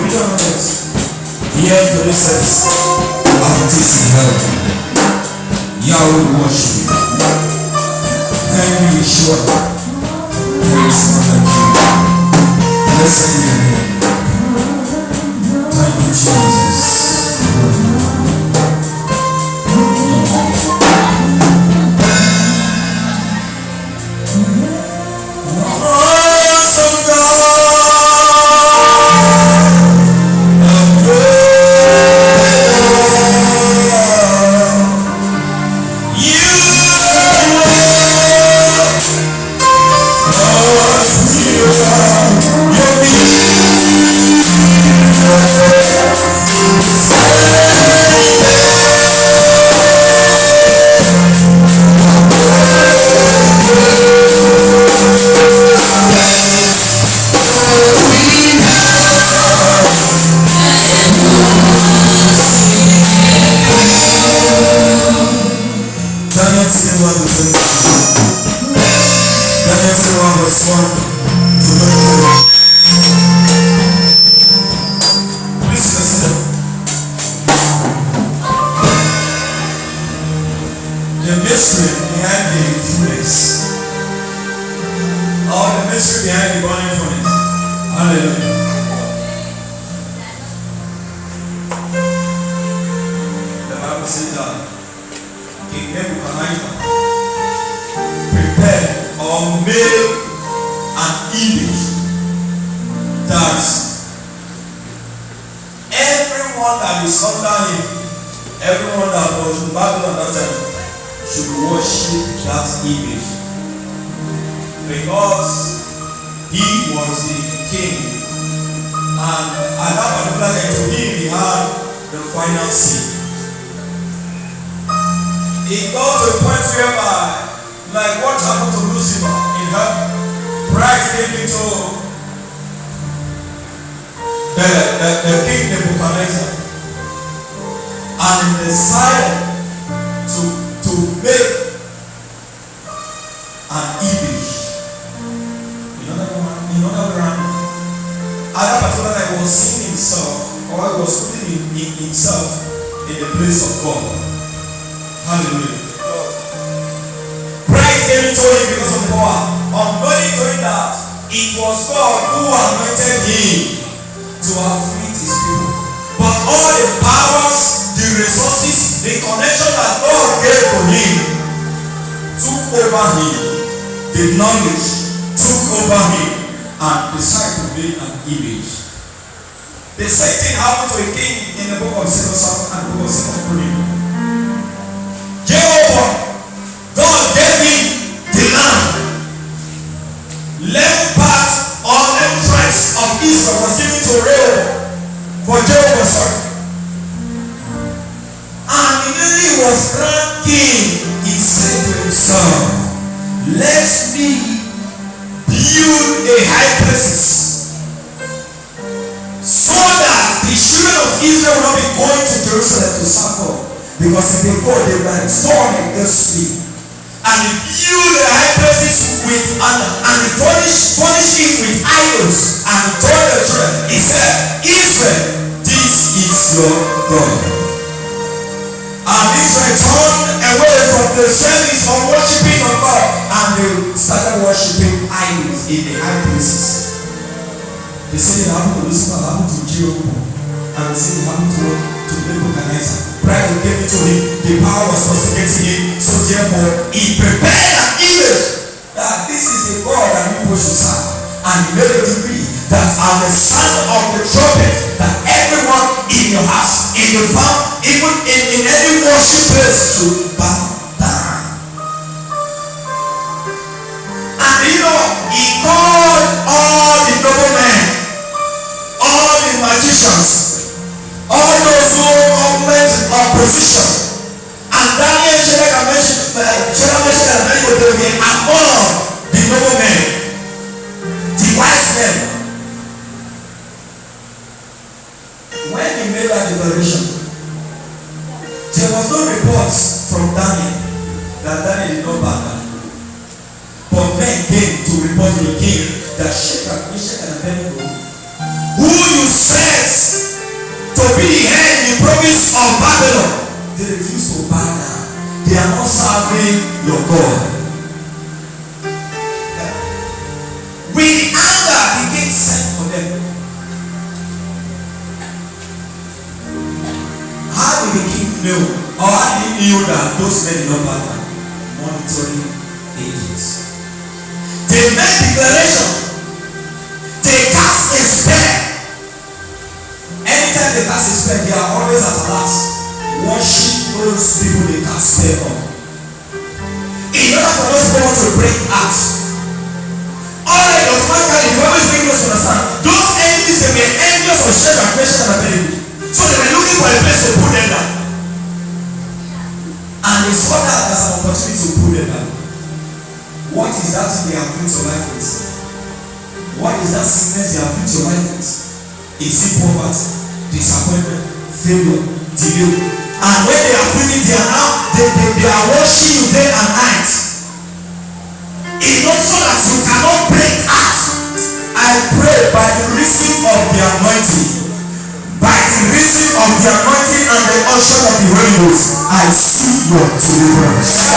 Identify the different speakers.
Speaker 1: Hear the recess of this in heaven. Yahweh worship you. Thank you, Yeshua. There is none like you. Blessed be your name. Thank you, Jesus.
Speaker 2: There was no reports from Daniel that Daniel did not bow down. But men came to report to the king that Shadrach, Meshach, and Abednego, who you said to be the head in the province of Babylon, they refuse to bow down. They are not serving your God. With anger, the king sent for them. How did the king know, or how did he know that those men did not bow down? Monitoring agents. They made declaration. They cast a spell. Anytime they cast a spell, they are always at last. Worship those people they cast spell on. In order for those people to break out. Alright, automatically, you always make us understand. Those enemies, they were envious of Shadrach, Meshach, and Abednego. So they were looking for a place to put them down. And they saw that as an opportunity to put them down. What is that thing they have built your life with? What is that sickness they have built your life with? Is it poverty, disappointment, failure, delay? And when they are feeling they are now, they are watching you day and night. It's not so that you cannot break out. I pray by the reason of the anointing, by the reason of the anointing and the unction of the Holy Ghost, I see your deliverance.